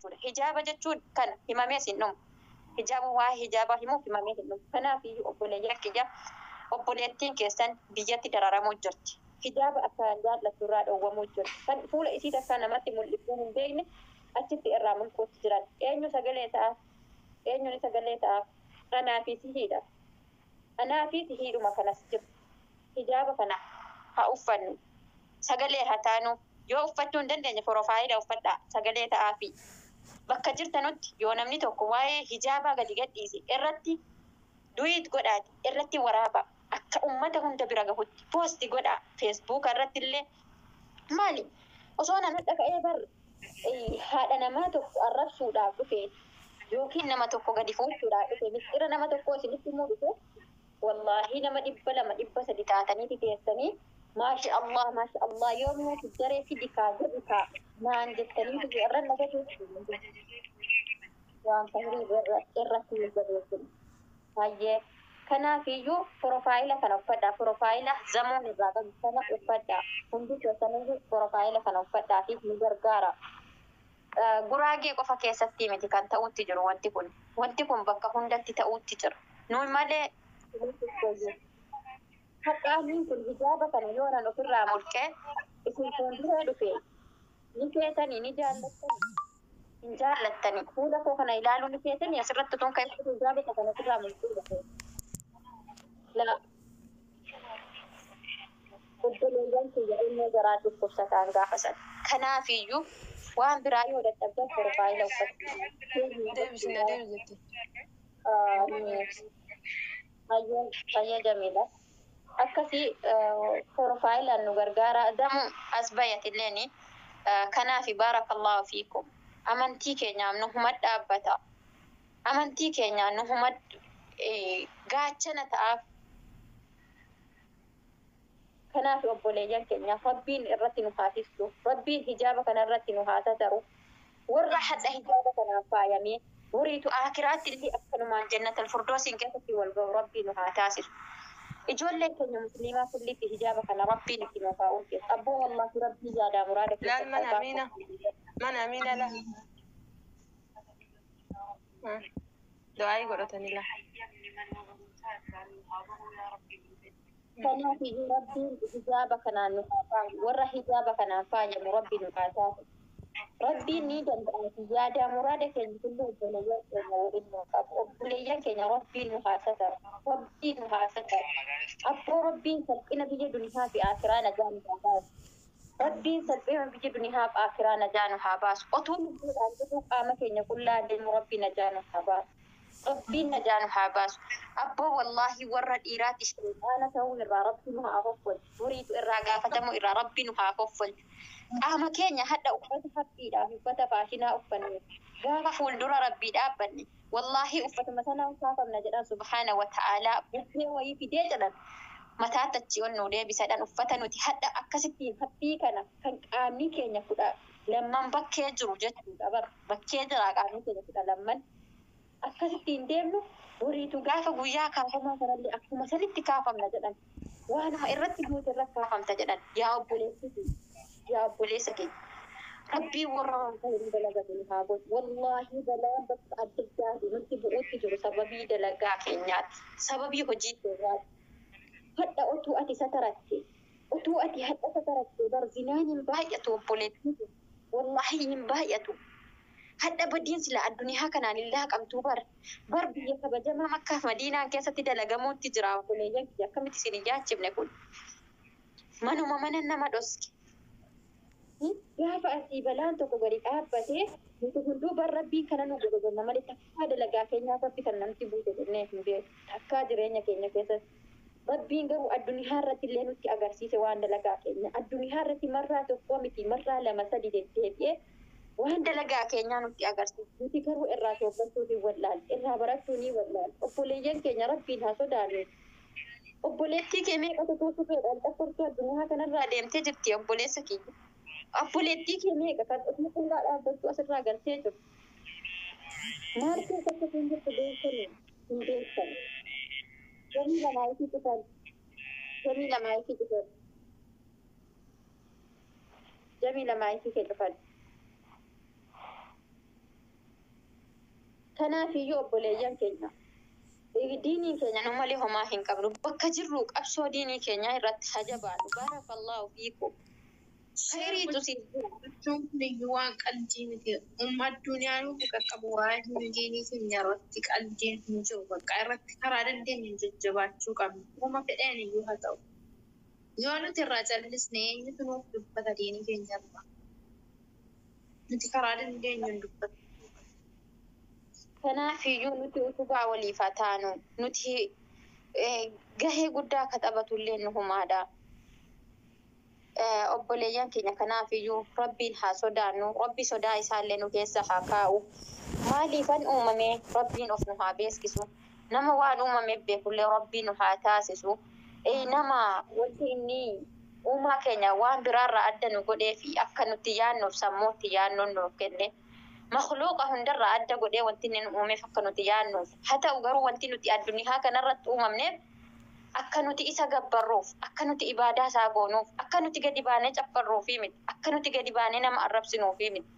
jechuudha. Hijaaba jechuun kan himamee sinnum. Hijaaba waa hijaaba himuuf himamee sinnum. Kanaaf obboleeyyan kiyya obboleettiin keessan biyyatti dararamuu jirti. Hijaaba akkaan jaallattu irraa dhoowwamuu jirti. Kan fuula isii takkaa namatti mul'isuu hin beekne achitti irraa mulquutti jiran. Eenyu sagalee ta'aaf? Eenyuun sagalee ta'aaf? Anaa fi sihiidha. Anaa fi sihiidhuma kanas jiru. Hijaaba kana haa uffannu. Sagalee haa taanu. Yoo uffachuu hin dandeenye piroofaayila uffadhaa. Sagalee ta'aafi. Bakka jirtanutti yoo namni tokko waa'ee hijaabaa gadi gadhiise irratti duwiit godhaati. Irratti waraaba. Akka uummata hunda bira gahutti poosti godhaa. Feesbuuk irratti illee maali? Osoo nama dhaga'ee haadha namaa tokko arrabsuudhaaf dhufee yookiin nama tokko gadi fuudhuudhaaf dhufee mistira nama tokko isinitti himuu dhufe wallaahi nama 200 300 taatanii teessanii maasha Allah yoomuu jaree fi dikaa jirrikaa naan jettanii irra nagatu waan fahrii irratti gadeessin baay'ee. Kanaafiyyuu piroofaayila kana uffadhaa. Piroofaayila zamuun irraa qabu sana uffadhaa. Hundi keessaniyyuu piroofaayila kana uffadhaatiif ni gargaara. Guraagee qofa keessatti miti kan ta'utti jiru wanti kun. Wanti kun bakka hundatti ta'utti jira. Nuyi malee haqaaniin kun hijaaba kana yoonan ofirraa mulqee isin fuulduree dhufee ni feetanii ni jaallattanii. Hin jaallattanii. Fuula koo kana ilaaluu ni feetanii asirratti tun kan hijaaba kana ofirraa mulquu dhufee. La obboleeyyan kiyya ilmoo garaa dhukkubsataan gaafa sana. Kanaafiyyuu waan biraa yoo dadhabdan piroofaayila Hayyee Jamiila. Akkasii piroofaayila nu gargaara. Damu as bayatilleen kanaafi baarakallahu fiikum. Amantii keenyaaf nu huma dhaabbata. Amantii keenyaaf nu huma gaachana ta'aaf. Kanaaf obboleeyyan keenya rabbiin irratti nu haasissu. Rabbiin hijaaba kana irratti nu haasataru. Warra hadda hijaaba kanaaf faayamee wariitu aakiraatti illee akkanumaan jannatal firdoosiin keessatti wal ga'u rabbiin nu haa taasisu. Ijoolleen keenya musliimaa kullitti hijaaba kana rabbiin itti nu kaa'uun keessa. Abboo wallaahi rabbii yaadaa muraada keessa. Mana amiina la. Du'aayi godhatanii la. Kanaafiyyuu rabbiin hijaaba kanaan nu haa faayu. Warra hijaaba kanaan faayamu rabbii nu haa taasisu. Rabbiin ni danda'a. Yaadaa muraada keenya kulli obboleeyyan keenya waliin nu qabu. Obboleeyyan keenya rabbiin nu haa sataru. Rabbiin nu haa sataru. Abboo rabbiin salphina biyya duniyaa fi aakiraa najaa nu haa baasu. Rabbiin salphina biyya duniyaa fi aakiraa najaa nu haa baasu. Otuu lubbuudhaan jiru qaama keenya qullaa deemu rabbii najaa nu haa baasu. Rabbiin najaa nu haa baasu. Abboo wallaahi warra dhiiraatti shayxaana ta'uu irraa rabbii nu haa hoffolchu. Duriitu irraa gaafatamu irraa rabbii nu haa hoffolchu. Qaama keenya hadda uffata haphiidhaaf uffata faashinaa uffanne gaafa fuuldura rabbii dhaabbanne wallaahi uffatuma sana kaafamna jedhan subhaana wa ta'aalaa bubbee wayii fidee jedhan mataatti achi onnuu deebisadhan uffata nuti hadda akkasittiin haphii kana kan qaamni keenya kudha lamman bakkee jiru jechuudha. Bakkee jira qaamni keenya kudha lamman akkasittiin deemnu duriitu gaafa guyyaa kaafamaa sanallee akkuma sanitti kaafamna jedhan waanuma irratti nuti irratti kaafamta jedhan yaa obboleessi. يا بوليسك ربي ورا خير دلقة هذا والله بلا بس أدرك من تبغى تجرو سببي دلقة كينيات سببي هجيت حتى أتو أتي سترتي أتو أتي حتى سترتي برزنان ينبايتو بوليتي والله ينبايتو حتى بدين سلا الدنيا كان لله كم توبر بربي يكبجما مكة مدينة كيسة دلقة موت تجرا بوليجا كم تسينيجات جبنكون منو ما نما دوسكي gaafa asii balaan tokko gadi dhaabbatee nuti hunduu rabbii kana nu godhonna malee takkaa dalagaa keenyaa rabbi kan namti buute jennee hin beeku. Takkaa jireenya keenya keessatti rabbiin garuu addunyaa irratti illee nutti agarsiise waan dalagaa keenya. Addunyaa irratti marraa tokko miti marraa lama sadi deddeebi'ee waan dalagaa keenyaa nutti agarsiise. Nuti garuu irraa soofachuu ni wallaal, irraa barachuu ni wallaal. Obboleeyyan keenya rabbiin haa sodaannu. Obboleettii kee meeqa tutuutu feedhaan xaffurtuu addunyaa kanarraa deemtee jirti obboleessa keenya. Appuleettii keenya kan dhufni qullaa dhaabbattu asirraa galtee jiru. Maal keessatti kun jirtu beekanii hin beekan. Jamii lamaa ifii dhufan. Jamii lamaa ifii dhufan. Jamii lamaa ifii kee dhufan. Kanaafiyyuu obboleeyyan keenya diinii keenya namali homaa hin qabnu bakka jirru qabsoo diinii keenya irratti hajabaadhu. Barakallahu fiikum. Khayriitu Jechuun waan qalbii miti. Addunyaan qaqqabu waa'ee diinii keenya irratti qalbiin hin jiru. Bakka irratti karaa dandeenye jajjabaachuu qabna. Uma fedhan iyyuu haa ta'u. Yoo nuti irraa callisnee eenyutu nuuf dubbata diinii keenya irraa? Nuti karaa dandeenye hin dubbatu. Kanaafiyyuu nuti utubaa waliif haa taanu. Nuti gahee guddaa akka taphatullee nu humaadha. Obboleeyyan keenya kanaafiyyuu rabbiin haa sodaannu. Rabbi sodaa isaallee nu keessa haa kaa'u. Maaliifan uumamee rabbiin of nu haa beeksisu. Nama waan uumameef beekullee rabbiin nu haa taasisu. Nama wanti inni uumaa keenya waan biraarraa adda nu godhee fi akka nuti yaannuuf sammuutti yaannoon nuuf kenne. Makhluuqa hundarraa adda godhee wanti inni nu uumeef akka nuti yaannuuf. Haa ta'u garuu wanti nuti addunyaa kanarratti uumamneef akka nuti isa gabbarruuf, akka nuti ibaadaa isaa goonuuf, akka nuti gadi baanee cabbarruufi miti, akka nuti gadi baanee nama arrabsinuufi miti.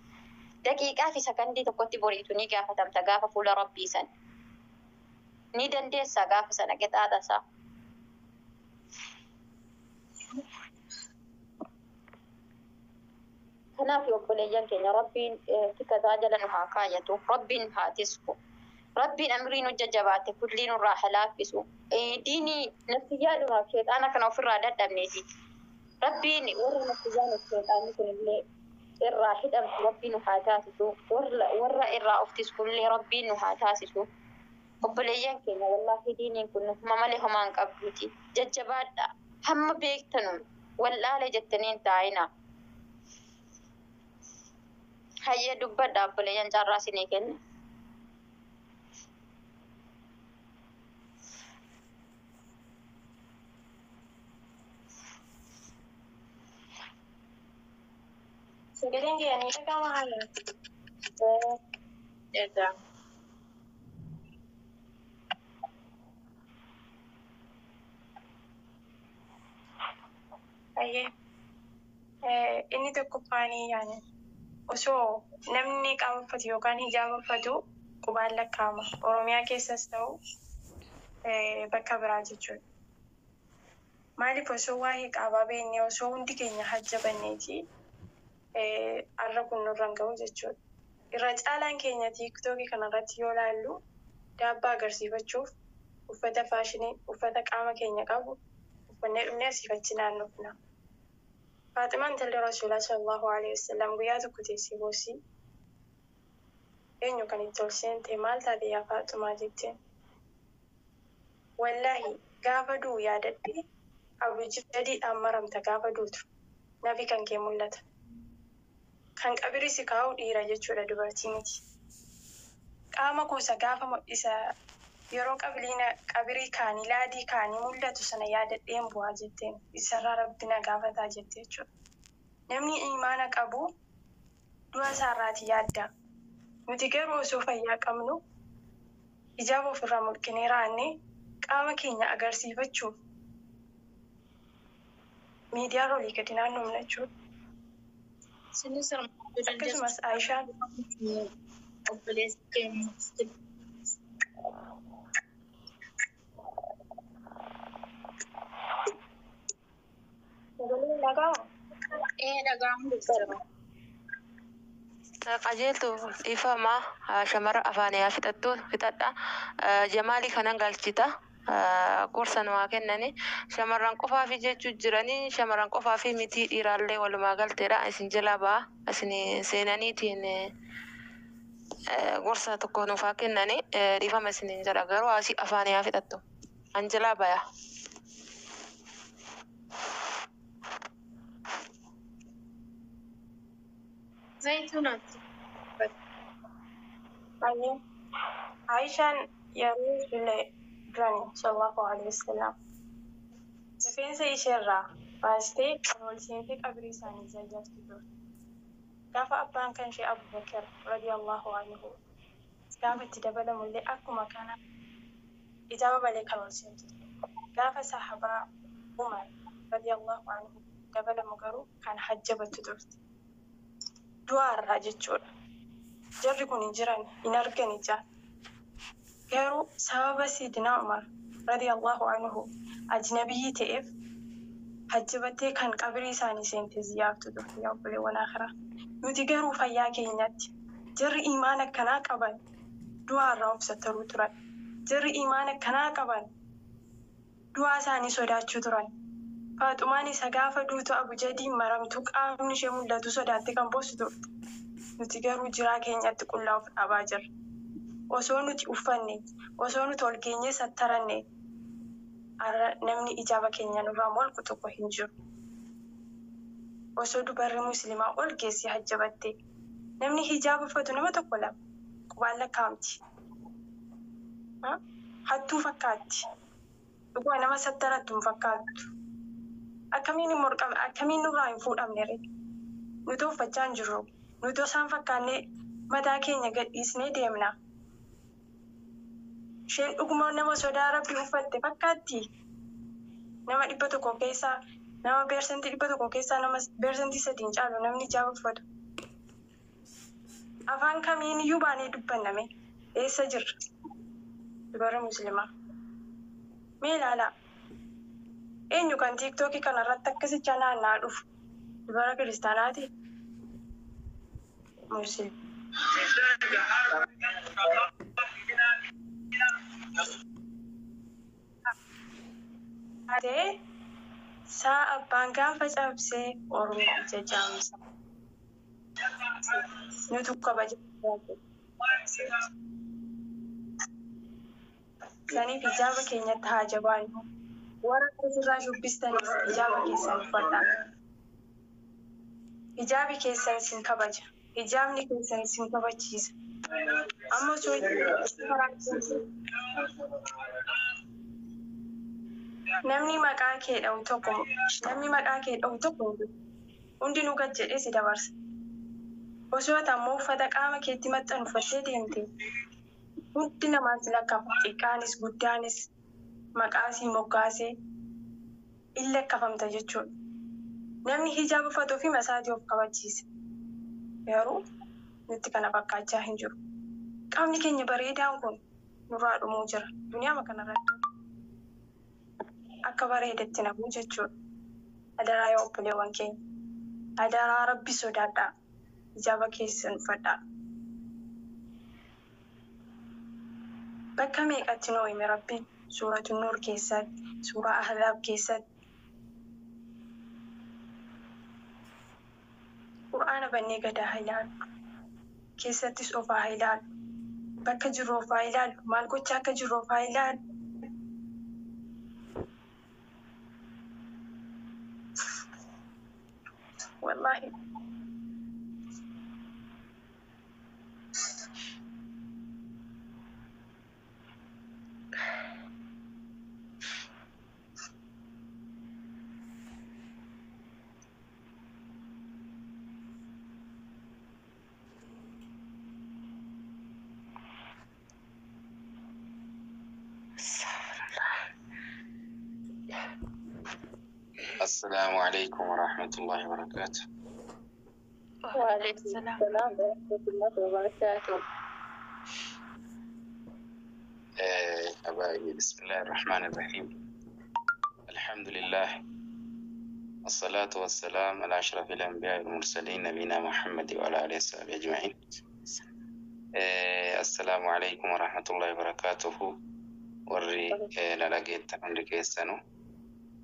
Daqiiqaa fi sakandii tokkotti boriitu ni gaafatamta gaafa fuula rabbii san. Ni dandeessaa gaafa sana qixaaxasaa. Kanaaf obboleeyyan keenya rabbiin tika tajaajila nu haa kaayatu, rabbiin haa tisku. Rabbiin amrii nu jajjabaate kulli nurraa haa laaffisu. Diinii nafsiyyaadhumaaf sheexaana kana ofirraa dadhabneeti. Rabbiin warra nafsiyyaaniif sheexaanni kunillee irraa hidhamtu rabbiin nu haa taasisu. Warra irraa of tiskullee rabbiin nu haa taasisu. Obboleeyyan keenya wallaahi diiniin kun nufuma malee homaa hin qabduuti. Jajjabaadha. Hamma beektanu wallaale jettaniin taa'ina. Hayyee dubbadha obboleeyyan carraa isinii kenna. Sagaleen kiyanii dhagama haala. Egaa Ayyee. Inni tokkoffaanii yaani osoo namni qaama uffatu yookaan hijaaba uffatu qubaan lakkaa'ama. Oromiyaa keessas ta'u bakka biraa jechuudha. Maaliif osoo waa'ee qaabaa beeknee osoo hundi keenya hajjabanneeti har'a kun nurra hin ga'u jechuudha. Irra caalaan keenya tiiktookii kanarratti yoo ilaallu daabbaa agarsiifachuuf uffata faashinii uffata qaama keenya qabu uffannee dhumnee asiifachi naannofna. Faaximaan talli Rasuulaa sallallahu alaihi wasallam guyyaa tokko teessee boossii eenyu kan itti ol seente maal taate yaa Faaximaa jetteen. Wallaahi gaafa du'u yaadadhee abujadiidhaan maramta gaafa duutu nafi kan kee mul'ata. Kan qabiri si kaa'u dhiira jechuudha dubartii miti. Qaama kuusa gaafa mul'isa yeroo qabirii kaanii laadii kaanii mul'atu sana yaadadheen bu'aa jetteen isarraa rabbina gaafataa jette jechuudha. Namni imaana qabu du'a isaarraati yaadda. Nuti garuu osoo fayyaa qabnu hijaaba ofirraa mulqinee raannee qaama keenya agarsiifachuuf miidiyaa olii gadi naannoomna jechuudha. Akkasumas Aayishaan obboleessi keenya dhaga'amu. Qajeeltu ifamaa shamara afaan yaa fixadha. Jamaalii kanan galchita. Gorsa nuwaa kennani shamarran qofaa fi jechuu jiranii shamarran qofaa fi miti dhiiraallee walumaa galteedha. Isin jala ba'a isin seenaniitiin gorsa tokko nuufaa kennani dhiifama isinin jala garuu asii afaan yaa fixattu. An jalaa baya. zayituunat Ayyee. Aayishaan yeroo illee durani sallallahu alaihi wasallam rifeensa isheerraa baastee ol seentee qabrii isaanii jajjarti turte. Gaafa abbaan kan ishee Abubakar radiyallahu anhu gaafa itti dabalamullee akkuma kana hijaaba malee kan ol seentu. Gaafa sahabaa Umar radiyallahu anhu dabalamu garuu kan hajjabattu turte. Du'aa irraa jechuudha. Jarri kun hin jiran hin argan ijaan. garuu sababa Sidina Umar radiyallahu anhu ajnabii ta'eef hajjabattee kan qabrii isaanii seente ziyaartu turte yaa obboleewwan akhiraa. Nuti garuu fayyaa keenyatti jarri iimaan akkanaa qaban du'aa irraa obsattaruu turan. Jarri iimaan akkanaa qaban du'aa isaanii sodaachuu turan. Faaxumaan isa gaafa duutu abujadiin maramtu qaamni ishee mul'atu sodaatte kan boossu turte. Nuti garuu jiraa keenyatti qullaa of dhabaa jirra. Osoo nuti uffanne, osoo nuti ol keenyee sattaranne, namni ijaaba keenya nurraa molku tokko hin jiru. Osoo dubarri musliimaa ol keessi hajjabatte, namni hijaaba uffatu nama tokko lama qubaan lakkaa'amti. Hattuu fakkaatti. Dhuguma nama sattarattu hin fakkaattu. Akkamiin nurraa hin fuudhamne ree? Nuti uffachaa hin jirru. Nuti osaan fakkaannee mataa keenya gadhiisnee deemna. Isheen dhuguma nama sodaa Rabbii uffatte fakkaatti. Nama 100 keessaa, nama persentii 100 keessaa nama persentii 3 caalu namni hijaaba uffatu. Afaan kamiin iyyuu baanee dubbanname eessa jirra? Dubarri musliimaa. Mee ilaalaa. Eenyu kan tiiktookii kanarratti akkasicha naanna'aa dhufu? Dubara kiristaanaati? Musliim. Adee saa abbaan gaafa cabsee Oromoo ija jaamsa. Nuti kabaja. Saniif hijaaba keenyatti haa jabaannu. Warra asirraa shubbistanis hijaaba keessan uffadhaa. Hijaabi keessan isin kabaja. Hijaabni keessan isin kabachiisa. Amma namni maqaa kee dha'u tokko hundinuu gad jedhee si dabarsa. Osoo ammoo uffata qaama keetti maxxanu uffattee deemte hundi namaan si lakkafa. Xiqqaanis guddaanis maqaasii moggaasee in lakkafamta jechuudha. Namni hijaaba uffatuu fi masaatii of kabachiisa. Garuu nutti kana fakkaachaa hin jiru. Qaamni keenya bareedaan kun nurraa dhumuu jira. Duniyaa kanarratti akka bareedetti naquu jechuudha. Adaraa yaa obboleewwan keenya. Adaraa Rabbi sodaadhaa. Hijaaba keessan uffadhaa. Bakka meeqatti nuu hime Rabbiin? Suuratu Nuur keessatti, suuraa Ahzaab keessatti. Qur'aana bannee gadaa haa ilaallu. Keessattis ofaa haa ilaallu. Bakka jirru ofaa ilaallu. Maal gochaa akka jirru ofaa ilaallu. Wallaahi. السلام عليكم ورحمة الله وبركاته. وعليكم السلام ورحمة الله وبركاته. أبائي بسم الله الرحمن الرحيم. الحمد لله والصلاة والسلام على أشرف الأنبياء والمرسلين نبينا محمد وعلى آله وصحبه أجمعين. السلام عليكم ورحمة الله وبركاته. وري نلاقيت عندك السنة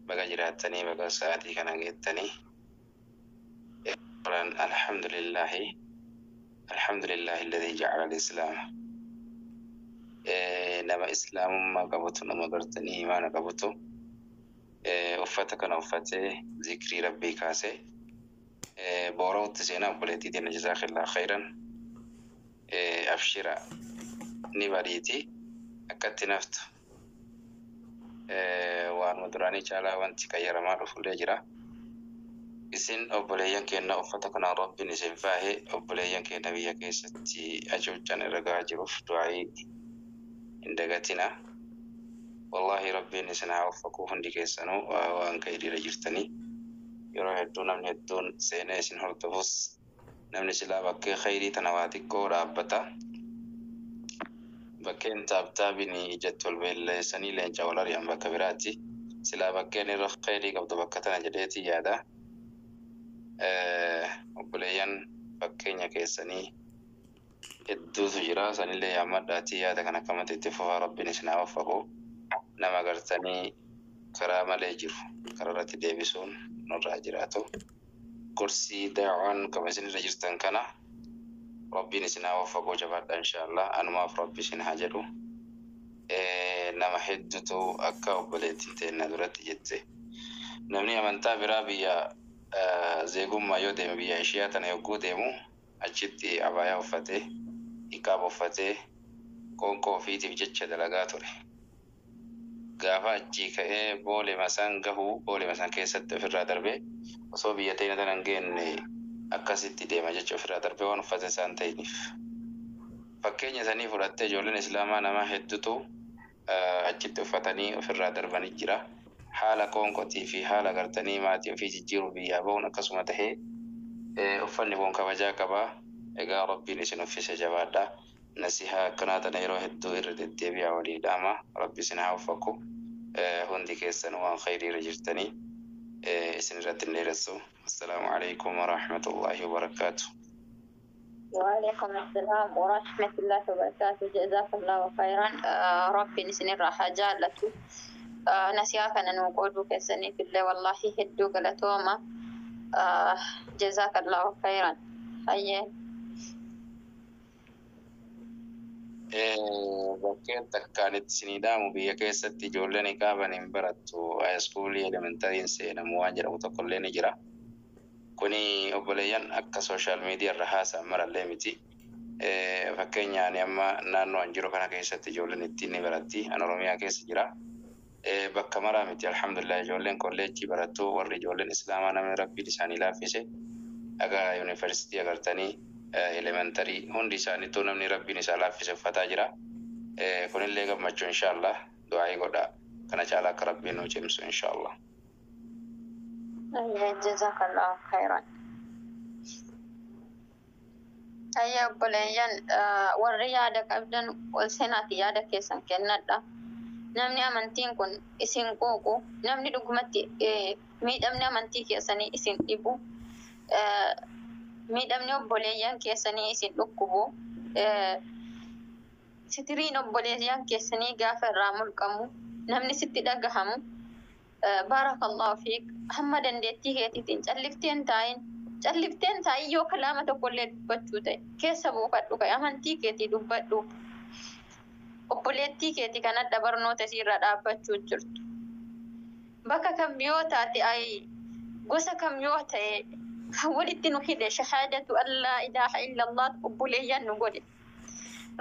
بقى جراتني بقى ساعتي كان جيتني. الحمد لله الذي جعل الإسلام نما إسلام ما قبضته نما قرتني ما نقبضته وفتك أنا وفتة ذكري ربي كاسة بوروت سينا بولتي دين جزاك الله خيرا. أبشر نباريتي أكتي نفط وان مدراني شالا وانتي كيرا ما رفولي جرا isin obboleeyyan keenya uffata kana Rabbiin isin faahe obboleeyyan keenya biyya keessatti achuuchaan ragaa jiruuf du'aa'ii hin dagatina. Wallahi Rabbiin isin haa uffakuu hundi keessanuu waan ka'iriira jirtanii. Yeroo hedduu namni hedduun seenaa isin hordofus namni silaa bakkee khayrii tana waa xiqqoo dhaabbata. bakkeen taabtaabini ijatti ol beelleessanii leenca wal ari'an bakka biraatti silaa bakkeen irra khayrii qabdu bakka tana jedheeti yaada. Obboleeyyan fakkeenya keessanii hedduutu jira sanillee yaammadhaatii yaada kan akkamatti itti fufaa rabbiin isinaa waffaqu nama gartanii karaa malee jiru karaa irratti deebisuun nurraa jiraatu gorsii daawaan kama isinirra jirtan kana rabbiin isinaa waffaqu jabaadha inshaallah anumaaf rabbi isin haa jedhu. Nama hedduutu akka obboleettiin teenna duratti jette namni amantaa biraa biyya zeegummaa yoo deeme biyya ishiyaa tana yogguu deemu achitti abaayaa uffatee hiqaaba uffatee qoonqoo ofiitiif jecha dalagaa ture. Gaafa achii ka'ee boole masaan gahuu boole masaan keessatti ofirraa darbee osoo biyya teenya tana hin geenne akkasitti deema jecha ofirraa darbee waan uffate isaan ta'iniif. Fakkeenya sanii fudhattee ijoolleen islaamaa nama hedduutu achitti uffatanii ofirraa darbanii jira. Haala qoonqotii fi haala gartanii maatii ofii jijjiiruu biyyaa ba'uun akkasuma tahee uffanni kun kabajaa qabaa. Egaa rabbiin isin uffise jabaadha. Nasihaa akkanaa tana yeroo hedduu irra deddeebi'aa walii dhaama. Rabbi isin haa waffaqu. Hundi keessan waan khayrii irra jirtanii isin irratti hin dheeressu. Assalaamu alaikum wa rahmatullahi wa barakaatuh. وعليكم السلام ورحمة الله وبركاته جزاك الله خيرا ربي نسني راح جالته نسياك أن نقول كسني في الله والله هدو قلتوما جزاك الله خيرا هيا bakkeetta akkaanitti siniidhaamu biyya keessatti ijoolleen iqaaban hin barattu haayiskuulii elementariin seenamu waan jedhamu tokkollee ni jira. Kuni obboleeyyan akka sooshaal miidiyaa irra haasa'an marallee miti. Fakkeenyaan amma naannoo an jiru kana keessatti ijoolleen ittiin ni baratti. An Oromiyaa keessa jira. Bakka maraa miti alhamdulillah ijoolleen kolleejjii barattu warri ijoolleen islaamaa namni rabbiin isaanii laaffise aga yuunivarsiitii agartanii elementarii hundi isaaniitu namni rabbiin isaa laaffise uffataa jira. Kunillee gammachuu inshaallah du'aa'ii godha kana caalaa akka rabbiin nu cimsu inshaallah. جزاك الله خيرا أيها بليان والريادة أبدا والسنة يادة كيسان كندا نمني أمانتين كن إسين كوكو نمني دقمتي ميد أمني أمانتي كيساني إسين إبو ميد أمني بليان كيساني إسين لكبو سترين بليان كيساني غافر رامل كمو نمني ستي دقهمو بارك الله فيك محمد انديتي هيتي تنجلفتين تاين يو كلامة تقول بچوتي كيسبو قدوك امانتي كيتي دبدو وبوليتي كيتي كانت دبرنو تسير دابچو جرت بكا كم يوتاتي اي غوسا كم يوتاي حولت نخيد شهادة أن لا إله إلا الله وبوليا نقول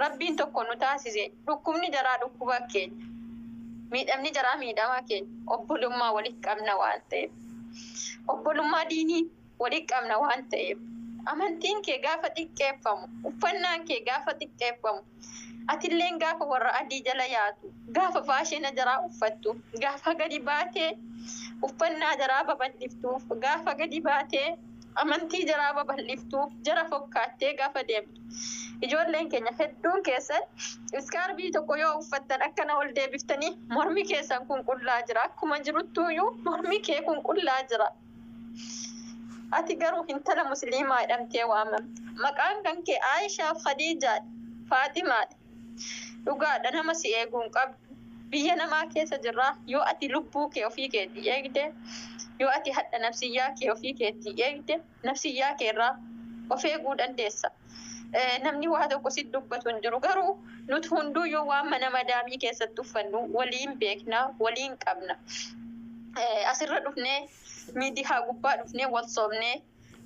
ربي تكون تاسيزي ركمني جرا ركباكي miidhamni jaraa miidhamaa keenya obbolummaa walitti qabna waan ta'eef obbolummaa diinii walitti qabna waan ta'eef amantiin kee gaafa xiqqeeffamu uffannaan kee gaafa xiqqeeffamu atilleen gaafa warra adii jala yaatu gaafa faashina jaraa uffattu gaafa gadi baatee uffannaa jaraa babal'iftuuf gaafa gadi baatee amantii jaraa babal'iftuuf jara fokkaattee gaafa deemtu ijoolleen keenya hedduun keessan iskaarbii tokko yoo uffattan akkana ol deebiftanii mormi keessan kun qullaa jira akkuma jiruttuuyyuu mormi kee kun qullaa jira ati garuu intala musliimaa jedhamtee waamamte maqaan kan kee Aayishaa Khadiijaa Faatimaa dhugaadha nama si eeguun qabdu biyya namaa keessa jirra yoo ati lubbuu kee ofii keetii eegde yoo ati hadha nafsiyyaa kee ofii keetii eegde nafsiyyaa keerraa of eeguu dandeessa. Namni waa tokko si dubbatu hin jiru garuu nuti hunduuyyuu waan mana madaamii keessatti uffannu waliin beekna waliin qabna. Asirra dhufnee miidiyaa gubbaa dhufnee wal soomnee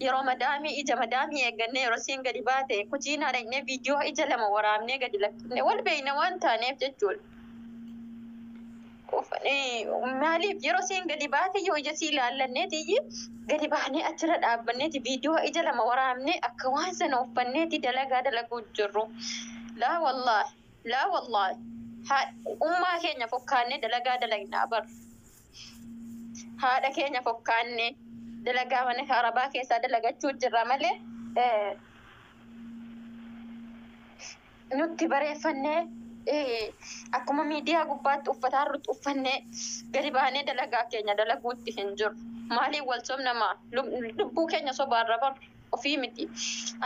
yeroo madaamii ija madaamii eeggannee yeroo siin gadi baate kujiinaa dhaqnee viidiyoo ija lama waraabnee gadi lakkifne wal beekna waan taaneef jechuudha. Maaliif yeroo siin gadi baate yoo ija sii ilaallanneetiyyi gadi baanee achirra dhaabbanneeti viidiyoo ija lama waraabnee akka waan sana uffanneeti dalagaa dalaguu jirru. Laa wallaahi ummaa keenya fokkaannee dalagaa dalagnaa bar. Haadha keenya fokkaannee dalagaa mana arabaa keessaa dalagachuu jirra malee nutti bareeffannee akkuma miidiyaa gubbaatti uffataa irratti uffannee gadi baanee dalagaa keenya dalaguutti hin jiru. Maaliif wal sobnamaa lubbuu keenya sobaarra bar ofii miti.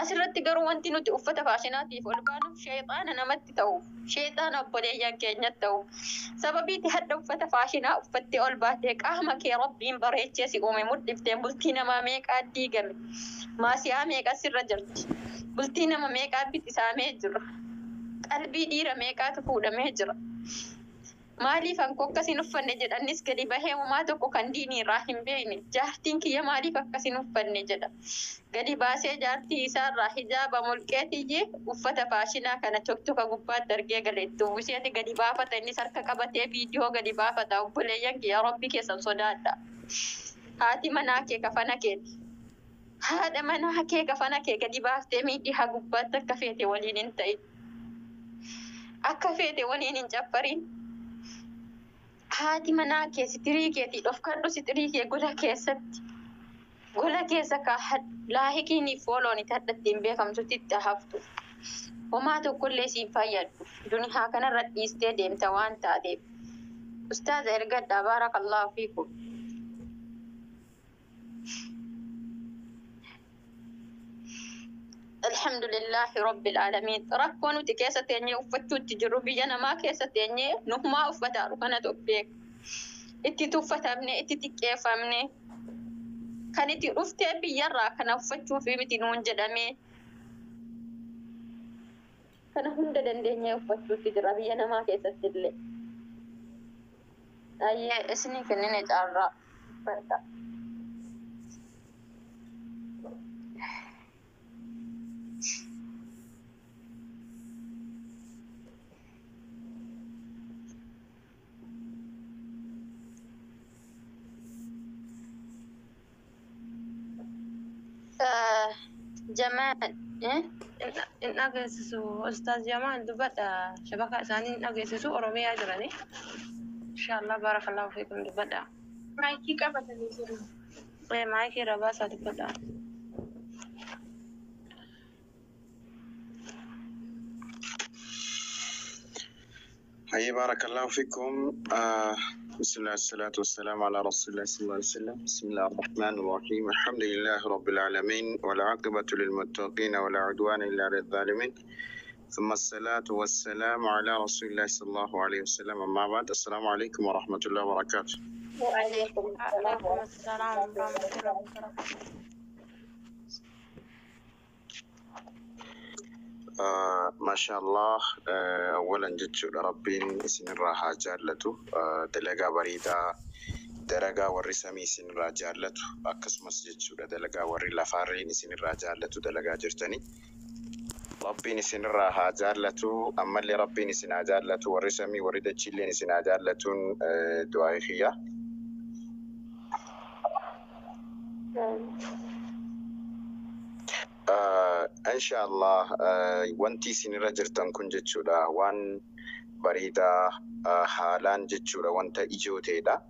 Asirratti garuu wanti nuti uffata faashinaatiif ol baanuuf sheexaana namatti ta'u, sheexaana obboleeyyan keenyatti ta'u. Sababiiti hadda uffata faashinaa uffattee ol baatee qaama kee Rabbiin bareechee si uume mul'iftee bultii namaa meeqaa diigame. Maasiyaa meeqa sirra jirti. Bultii nama meeqaa bitisaamee jira. Qalbii dhiira meeqaatu fuudhamee jira. Maaliif anko akkasiin uffanne jedhannis gadi bahee uumaa tokko kan diinii irraa hin beekne. Jaartiin kiyya maaliif akkasiin uffanne jedha. Gadi baasee jaartii isaarraa hijaaba mulqeetiyyee uffata faashinaa kana tokkoka gubbaatti argee galeetti uwwiseeti gadi baafata innis harka qabatee viidiyoo gadi baafata. Obboleeyyan kiyya Rabbi keessan sodaadha. Haati manaa kee kafana keeti. Haadha manaa kee kafana kee gadi baaftee miidiyaa gubbaatti akka feete waliin hin ta'in. Akka feete waliin hin caffariin. Haati manaa kee sitirii keetii dhofkadhu sitirii kee gola keessatti. Gola keessa kaahadhu laahikiiniif fooloon itti addatti hin beekamtutti itti haftu. Homaa tokkollee siin fayyadu. Duniyaa kanarra dhiistee deemta waan taateef. Ustaaza ergadhaa baarakallahu fiikum. الحمد لله رب العالمين ركونو تكيسة تانية وفتو تجربية نما كيسة تانية نهما وفتا ركنا توبيك اتي توفتا مني اتي تكيفا مني كانت رفتي بيارا كان وفتو في متنون جدامي كان هندا دندينيا وفتو تجربية نما كيسة تلي أي اسني كنين جارا فرطا جمال إن أجلسوا أستاذ جمال دبدا شبكة ثاني إن أجلسوا أوروبيا جراني إن شاء الله بارك الله فيكم دبدا Maayikii qabatanii jiru. معك رباسة دبدا هيا بارك الله فيكم. بسم الله الصلاة والسلام على رسول الله صلى الله عليه وسلم. بسم الله الرحمن الرحيم. الحمد لله رب العالمين والعاقبة للمتقين ولا عدوان إلا على الظالمين. ثم الصلاة والسلام على رسول الله صلى الله عليه وسلم. أما بعد السلام عليكم ورحمة الله وبركاته. وعليكم السلام عليكم السلام ورحمة الله وبركاته ما شاء الله. أولا جدّ ربين سن الراحة جالته دلقا بريدا درجة والرسمي سن الراحة جالته أكس مسجد شو دلقا وري لفارين سن الراحة جالته دلقا جرتني ربين سن الراحة جالته أما اللي ربين سن جالته والرسمي وريد تشيلين سن جالته دعاء خيا إن شاء الله وانتي سنرا جرتان كن جتشودا وان بريدا حالان جتشودا وانتا إجوتي دا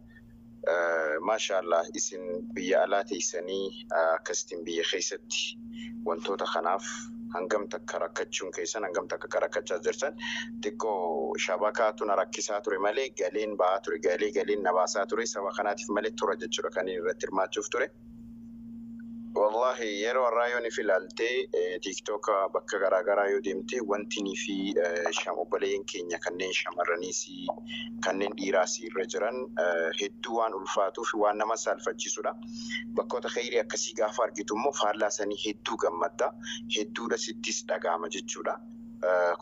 ما شاء الله إسن بيالاتي سني كستن بي خيستي وانتو تخناف هنگم تكركتشون كيسان هنگم تكركتشا جرتان تكو شبكاتنا ركساتوري مالي قالين باتوري قالين نباساتوري سوا خناتي في مالي تورا جتشودا كاني رتر ما تشوفتوري والله يرو الرايوني في الالتي تيك توك بكا غراغرا يوديمتي وانتني في شامو بلين كينيا كنن شامرانيسي كنن ديراسي رجران هدوان الفاتو في وانا مسال فجسودا بكو تخيري اكسي غافار جيتومو فارلا سني هدو غمدا هدو دا ستيس دغاما جچودا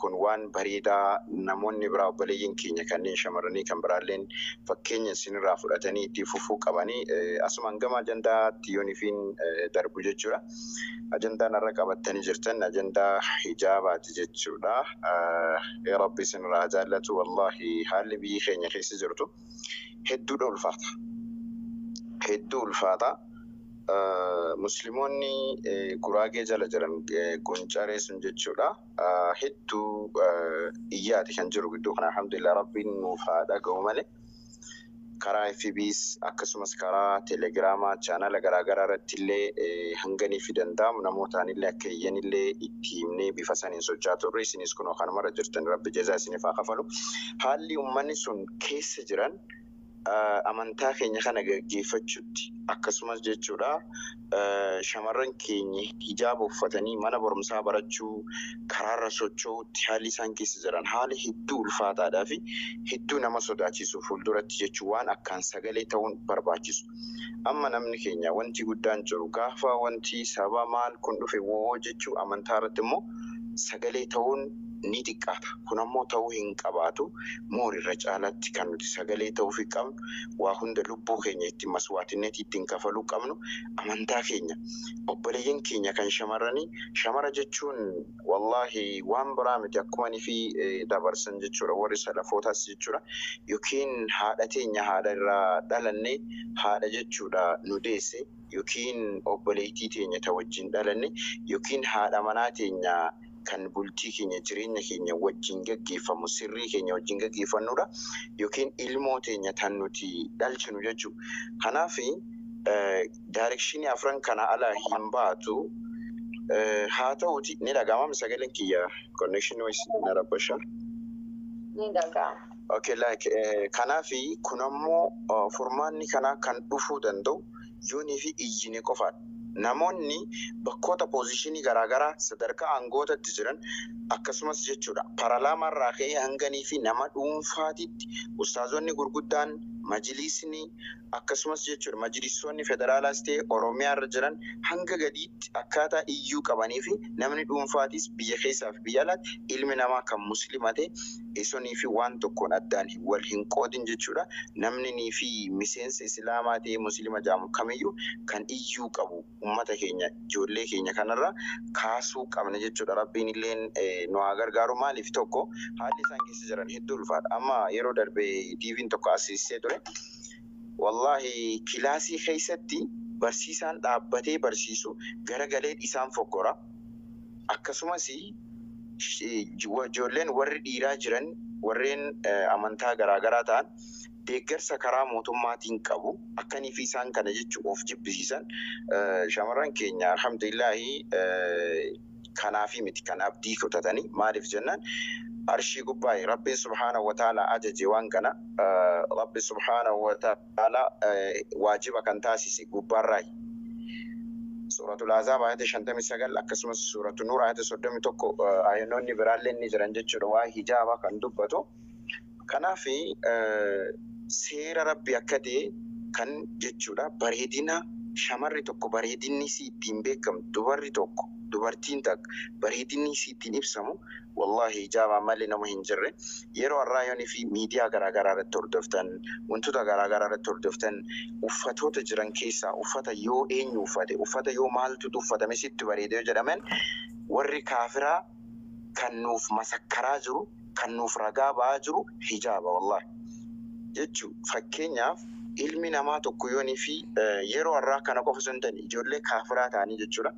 kun waan bareedaa namoonni biraa obboleeyyiin keenya kanneen shamarranii kan biraalleen fakkeenya isinirraa fudhatanii itti fufuu qabanii asumaan gama ajandaatti yoonifiin darbu jechuudha. Ajandaan irra qabattanii jirtan ajandaa hijaabaati jechuudha. Yaa Rabbi isinirraa jaallatu wallahi haalli biyyi keenya keessa jirtu hedduudha ulfaata. Hedduu ulfaata. Musliimoonni guraagee jala jiran goncaree sun jechuudha. Hedduu iyyaati kan jiru gidduu kana alhamdulillah rabbiin nuuf haa dhaga'u malee karaa FBs akkasumas karaa Telegiraamaa chaanala garaagaraa irratti illee hanganii fi danda'amu namootaan illee akka iyyan illee itti himnee bifa saniin socho'aa turre. Isinis kunoo kanumarra jirtan Rabbi jazaa isiniif haa kafalu. Haalli uummanni sun keessa jiran amantaa keenya kana gaggeeffachuutti akkasumas jechuudha shamarran keenya hijaaba uffatanii mana barumsaa barachuu karaarra socho'uutti haalli isaan keessa jiran haala hedduu ulfaataadhaa fi hedduu nama sodaachisu fuulduratti jechuun waan akkaan sagalee ta'uun barbaachisu. Amma namni keenya wanti guddaan jiru gaafa wanti saba maal kun dhufe woo jechuu amantaa irratti immoo sagalee ta'uun ni xiqqaata. Kun ammoo ta'uu hin qabaatu. Moorirra caalatti kan nuti sagalee ta'uuf qabnu waa hunda lubbuu keenya ittiin maswaatinneetii ittiin kafaluu qabnu amantaa keenya. Obboleeyyan keenya kan shamarranii shamara jechuun wallaahi waan biraa miti akkuma ni fi dabarsan jechuudha warri salafootaas jechuudha yookiin haadha teenya haadha irraa dhalannee haadha jechuudha nu deesse yookiin obboleettii teenya ta wajjin dhalanne yookiin haadha manaa teenya kan bultii keenya jireenya keenya wajjin gaggeeffamu sirrii keenya wajjin gaggeeffannudha yookiin ilmoo teenya tan nuti dhalchinu jechuudha. Kanaaf directionii afran kana ala hin baatu haa ta'uuti ni dhaga'ama sagaleen kiyya connection wise na rabbasha. Ni dhaga'ama. Okay, kanaaf kun ammoo furmaanni kana kan dhufuu danda'u yoonii fi iyyine qofaadha. Namoonni bakkoota poozishinii garaagaraa sadarkaa aangootatti jiran akkasumas jechuudha paralaama irraa ka'ee hanganii fi nama dhuunfaatitti ustaazonni gurguddaan majlisni akkasumas jechuudha majlisoonni federaalaas ta'e Oromiyaa irra jiran hanga gadiitti akkaataa iyyuu qabanii fi namni dhuunfaatis biyya keessaa fi biyya alaatti ilmi namaa kan musliima ta'e isonii fi waan tokkoon addaan wal hin qoodin jechuudha. Namni fi miseensa islaamaa ta'e musliima jaamu kamiyyuu kan iyyuu qabu ummata keenya ijoollee keenya kanarra kaasuu qabna jechuudha. Rabbiin illeen nu haa gargaaru. Maaliif tokko haalli isaan keessa jiran hedduu ulfaadha. Amma yeroo darbee TV'n tokko asiisee ture. Wallahi kilaasii keessatti barsiisaan dhaabbatee barsiisu garagalee isaan fokkora. Akkasumas ijoolleen warri dhiiraa jiran warreen amantaa garaagaraa ta'an deeggarsa karaa mootummaatiin qabu akkaniif isaan kana jechuun of jibbisiisan shamarran keenya alhamdulillahi kanaafi miti kan abdii kutatanii maaliif jennaan arshii gubbaa rabbiin subhaanahu wa ta'ala ajaje waan kana rabbi subhaanahu wa ta'ala waajiba kan taasise gubbaarraayi. Suratul Ahzab ayat 59 akkasumas suratul Nur ayat 31 ayinoonni biraallee ni jiran jechuudha waa hijaaba kan dubbatu. Kanaaf seera rabbi akka ta'e kan jechuudha bareedina shamarri tokko bareedinni si ittiin beekamu dubarri tokko dubartiin takka bareedinni si ittiin ibsamu wallahi hijaaba malee nama hin jirre yeroo har'aa fi miidiyaa garaagaraa irratti hordoftan wantoota garaagaraa irratti hordoftan uffatoota jiran keessaa uffata yoo eenyu uffata yoo maaltu uffatame sitti bareedee jedhaman warri kaafiraa kan nuuf masakkaraa jiru kan nuuf ragaa ba'aa jiru hijaaba wallahi jechuun fakkeenyaaf ilmi namaa tokko yoonii fi yeroo har'aa kana qofa osoo hin taane ijoollee kaafiraa ta'anii jechuudha.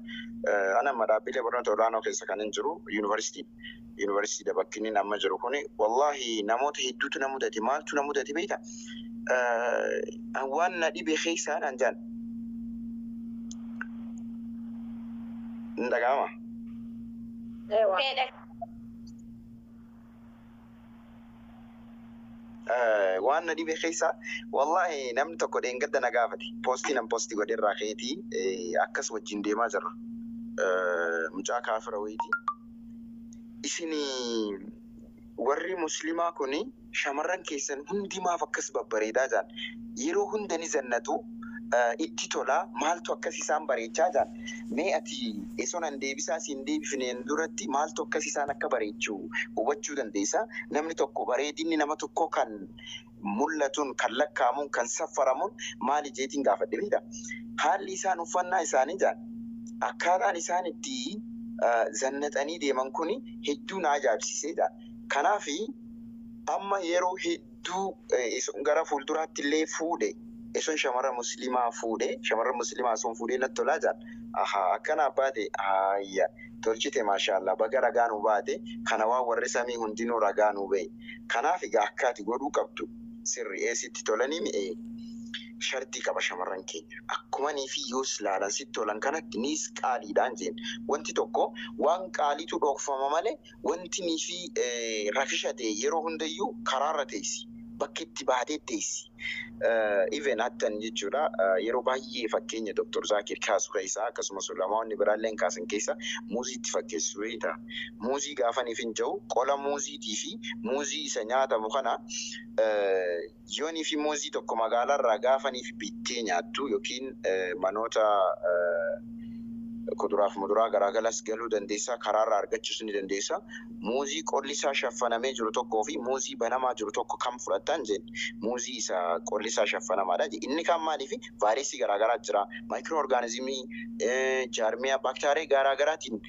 Ana madaabilee barnoota olaanoo keessa kan hin jiru yuunivarsiitii bakki inni amma jiru kuni wallahi namoota hedduutu na mudate maaltu na mudate beekta waan na dhibe keessaa dhaan jaan hin dhaga'ama. Waan na dhibe keessaa wallahi namni tokko dheengadda na gaafate poostii godherraa keetii akkas wajjin deemaa jirra mucaa kaafira wayitii isin warri muslimaa kuni shamarran keessan hundimaaf akkas babbareedaa jaan yeroo hunda ni zannatu itti tola maaltu akkas isaan bareechaa jaan mee ati esonan deebisaa siin deebifneen duratti maaltu akkas isaan akka bareechuu hubachuu dandeessa. Namni tokko bareedinni nama tokko kan mul'atuun kan lakkaamuun kan saffaramuun maali jeetiin gaafadhe beekta. Haalli isaan uffannaa isaanii jaan akkaataan isaan itti zannatanii deeman kuni hedduu na ajaa'ibsiisee jaan. Kanaaf amma yeroo hedduu gara fuulduraatti illee fuudhe eson shamarra muslimaa sun fuudhee natti tolaa jaan. Akkana baate ayya tolchite maashaallah baga ragaanuu baate kana waan warri samii hundinuu ragaanuu ba'e. Kanaaf egaa akkaati godhuu qabdu sirri eessitti tolanii mi'ee shartii qaba shamarran keenya. Akkuma nii fi yoos laalan sitti tolan kanatti niis qaaliidhaan jeen. Wanti tokko waan qaaliitu dhokfama malee wanti nii fi rafisha ta'e yeroo hundayyuu karaarra teessi. Bakki itti baatee teessi. Even hattan jechuudha yeroo baay'ee fakkeenya Dr. Zakir kaasuu keessaa akkasumas ulamoonni biraallee kaasan keessa muuzii itti fakkeessuu ta'a. Muuzii gaafaniif hin jiru qola muuziitii fi muuzii isa nyaatamu kana yoonii fi muuzii tokko magaalaarraa gaafaniif bittee nyaattu yookiin manoota kuduraaf muduraa garaagaras galuu dandeessa karaarraa argachuus ni dandeessa. Muuzii qolli isaa shaffanamee jiru tokkoo fi muuzii banamaa jiru tokko kan fudhattan jenna. Muuzii isa qolli isaa shaffanamaadha. Inni kan maaliif vaayirasii garaagaraa jira. Maayikirooorgaanizimii jaarmiyaa baakteeriyaa garaagaraatiin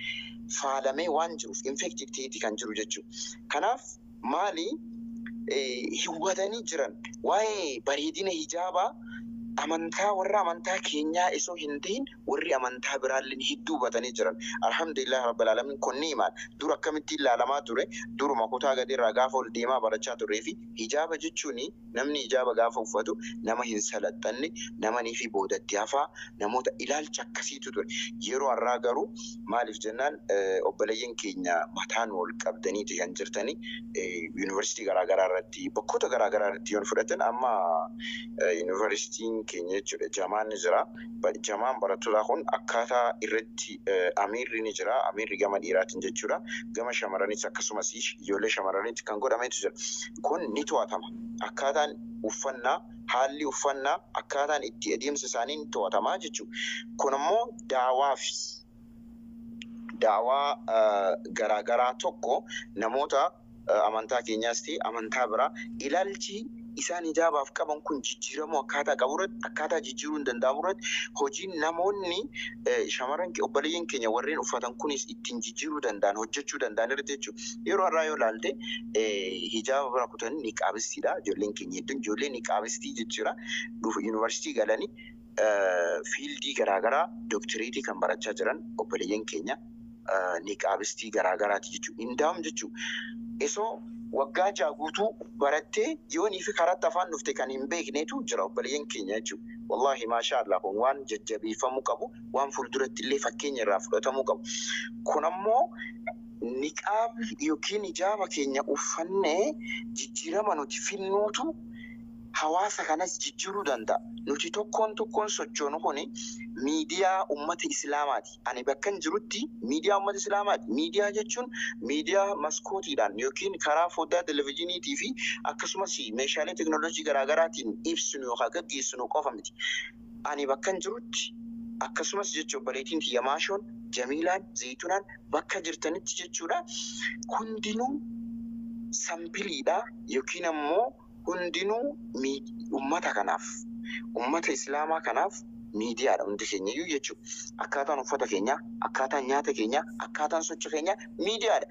faalamee waan jiruuf infektiiv ta'eeti kan jiru jechuudha. Kanaaf maali hubatanii jiran waa'ee bareedina hijaabaa amantaa warra amantaa keenyaa isoo hin ta'in warri amantaa biraalleen hedduu hubatanii jiran. Alhamdulillah rabbil alamin kunni imaan dur akkamitti ilaalamaa ture duruma kutaa gadiirraa gaafa ol deemaa barachaa turee fi hijaaba jechuun namni hijaaba gaafa uffatu nama hin salaxxanne namanii fi boodatti hafaa namoota ilaalcha akkasiitu ture. Yeroo har'aa garuu maaliif jennaan obboleeyyan keenya mataan ol qabdaniiti kan jirtanii yuunivarsiitii garaagaraa irratti bakkoota garaagaraa irratti yoon fudhatan amma yuunivarsiitiin keenya jechuudha jamaan ni jira. Jamaan barattoota kun akkaataa irratti amiirri ni jira. Amiirri gama dhiiraatiin jechuudha. Gama shamarraniis akkasumas ijoollee shamarraniitti kan godhametu jira. Kun ni to'atama. Akkaataan uffannaa haalli uffannaa akkaataan itti adeemsa isaanii ni to'atamaa jechuudha. Kun immoo daawaa garaagaraa tokko namoota amantaa keenyaas ta'e amantaa biraa ilaalchi isaan hijaabaaf qaban kun jijjiiramoo akkaataa qaburratti akkaataa jijjiiruu hin danda'amurratti hojiin namoonni shamarran obboleeyyan keenya warreen uffatan kunis ittiin jijjiiruu danda'an hojjechuu danda'an irratti jechuudha. Yeroo har'aa yoo ilaalte hijaaba bira kutan niqaabistiidha. Ijoolleen keenya hedduun ijoollee niqaabistii jechuudha. Yuunivarsiitii galanii fiildii garaagaraa dooktireetii kan barachaa jiran obboleeyyan keenya niqaabistii garaagaraati jechuudha. Indaam jechuudha. Isoo waggaa jaaguutuu barattee yoonii fi karatti afaan dhufte kan hin beekneetu jira obboleeyyan keenya jechuudha. Wallaahi maashaallah kun waan jajjabeeffamuu qabu waan fuulduratti illee fakkeenya irraa fudhatamuu qabu. Kun ammoo niqaab yookiin hijaaba keenya uffannee jijjiirama nuti finnuutu hawaasa kanas jijjiiruu danda'a. Nuti tokkoon sochoonu kuni miidiyaa ummata islaamaati. Ani bakka hin jirutti miidiyaa ummata islaamaati. Miidiyaa jechuun miidiyaa maskootiidhaan yookiin karaa foddaa televezyiiniitii fi akkasumas meeshaalee teekinooloojii garaagaraatiin ibsinu yookaan gaggeessinu qofa miti. Ani bakka hin jirutti akkasumas jechuun obboleettiin tiyya Maashoon, Jamiilaan, Zaytunaan bakka jirtanitti jechuudha. Hundinuu sampiliidha yookiin ammoo hundinuu ummata kanaaf ummata islaamaa kanaaf miidiyaadha hundi keenya iyyuu jechuudha. Akkaataan uffata keenyaa, akkaataan nyaata keenyaa, akkaataan sochii keenyaa miidiyaadha.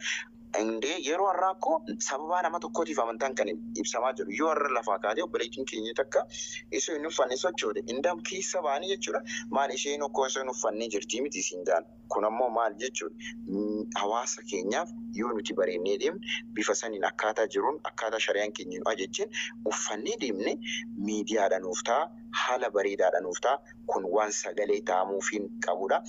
Yeroo har'aa akkoo sababaa nama tokkootiif amantaan kan ibsamaa jiru. Yoo har'a lafaa kaatee obboleettiin keenya takka isoo hin uffanne sochoode indam keessa baanii jechuudha. Maal isheen okkoo isoo hin uffannee jirtii miti siin daan. Kun ammoo maal jechuudha? Hawaasa keenyaaf yoo nuti bareennee deemne bifa saniin akkaataa jiruun akkaataa shari'aan keenya nu ajajjeen uffannee deemne miidiyaadhaan nuuf ta'a. Haala bareedaadhaan nuuf ta'a. Kun waan sagalee ta'amuufiin qabudha.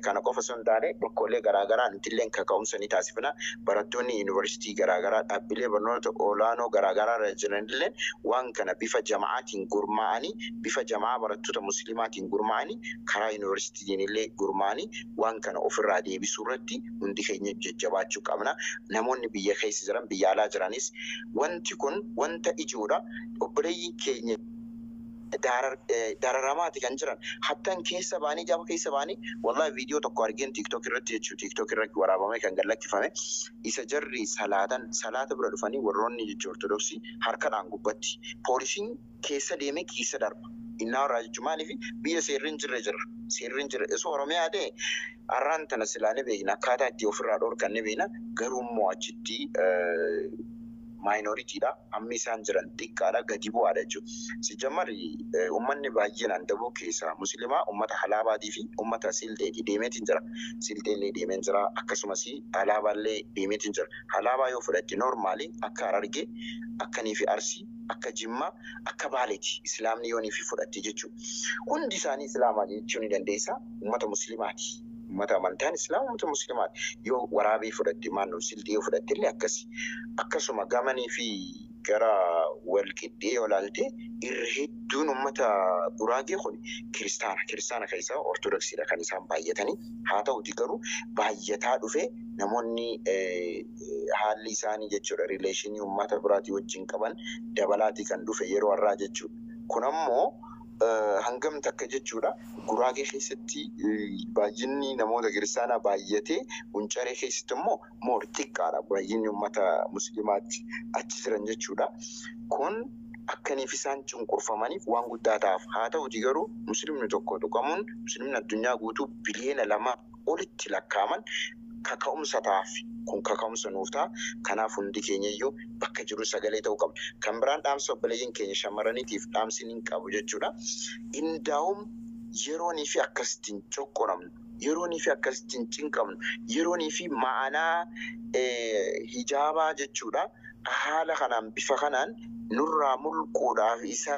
Kana qofa osoo hin taane bakkoollee garaagaraa nuti illee kaka'umsa ni taasifna. Barattoonni yuunivarsiitii garaagaraa dhaabbilee barnoota olaanoo garaagaraa irra jiranillee waan kana bifa jama'aatiin gurmaa'anii bifa jama'aa barattoota muslimaatiin gurmaa'anii karaa yuunivarsiitiin illee gurmaa'anii waan kana ofirraa deebisuu irratti hundi keenya jajjabaachuu qabna. Namoonni biyya keessa jiran biyya alaa jiranis wanti kun wanta ijoodha. Obboleeyyiin keenya dararamaati kan jiran hattan keessa baanii jaba keessa baanii wallahi viidiyoo tokko argeen TikTok irratti jechuudha. TikTok irratti waraabamee kan gallakkifame isa jarri salaata bira dhufanii warroonni jechuudha ortodoksii harkadhaan gubbatti poolisiin keessa deemee keessa darba. Innaa irraa jechuun maaliif biyya seerriin jirre isoo Oromiyaa ta'e har'aan tana silaanii beekna akkaataa itti ofirraa dhoorkanne beekna garuu immoo achitti maayinoritiidha. Hammi isaan jiran xiqqaadha gadi bu'aadha jechuudha. Si jammarri uummanni baay'inaan daboo keessaa musliimaa uummata Halaabaatii fi uummata Silteetii deemeetiin jira. Silteellee deemeen jira akkasumas Halaabaallee deemeetiin jira. Halaabaa yoo fudhatte noormaali akka Harargee akkanii fi Arsii akka Jimmaa akka Baaleeti Islaamni yoonii fi fudhatte jechuudha. Hundi isaanii Islaamaa jechuu ni dandeessa. Uummata Musliimaati. Uummata amantaan Islaamaa uummata Musliimaati. Yoo waraabee fudhatte maannoo Sildee fudhatte illee akkasi. Akkasuma gamanii fi gara walqixxee yoo ilaalte irra hedduun uummata Guraagee kun kiristaana keessaa Ortodoksiidha kan isaan baay'atanii. Haa ta'uti garuu baay'ataa dhufee namoonni haalli isaanii jechuudha rileeshinii uummata biraatii wajjin qaban dabalaatii kan dhufe yeroo har'aa jechuudha. Kun ammoo hangam takka jechuudha Guraagee keessatti baay'inni namoota kiristaanaa baay'atee Huncaree keessatti immoo moor xiqqaadha baay'inni uummata musliimaatti achi jiran jechuudha. Kun akkaniif isaan cunqurfamaniif waan guddaa ta'aaf. Haa ta'uti garuu musliimni tokko tuqamuun musliimni addunyaa guutuu biliyoona 2 olitti lakkaaman kaka'umsa ta'aaf. Kun kaka'umsa nuuf ta'a. Kanaaf hundi keenya iyyuu bakka jiru sagalee ta'uu qabna. Kan biraan dhaamsa obboleeyyiin keenya shamarraniitiif dhaamsi ni qabu jechuudha. Indaa'um yeroonii fi akkasittiin coqqoramnu, yeroonii fi akkasittiin cinqamnu, yeroonii fi ma'anaa hijaabaa jechuudha. Haala kanaan bifa kanaan nurraa mulquudhaaf isa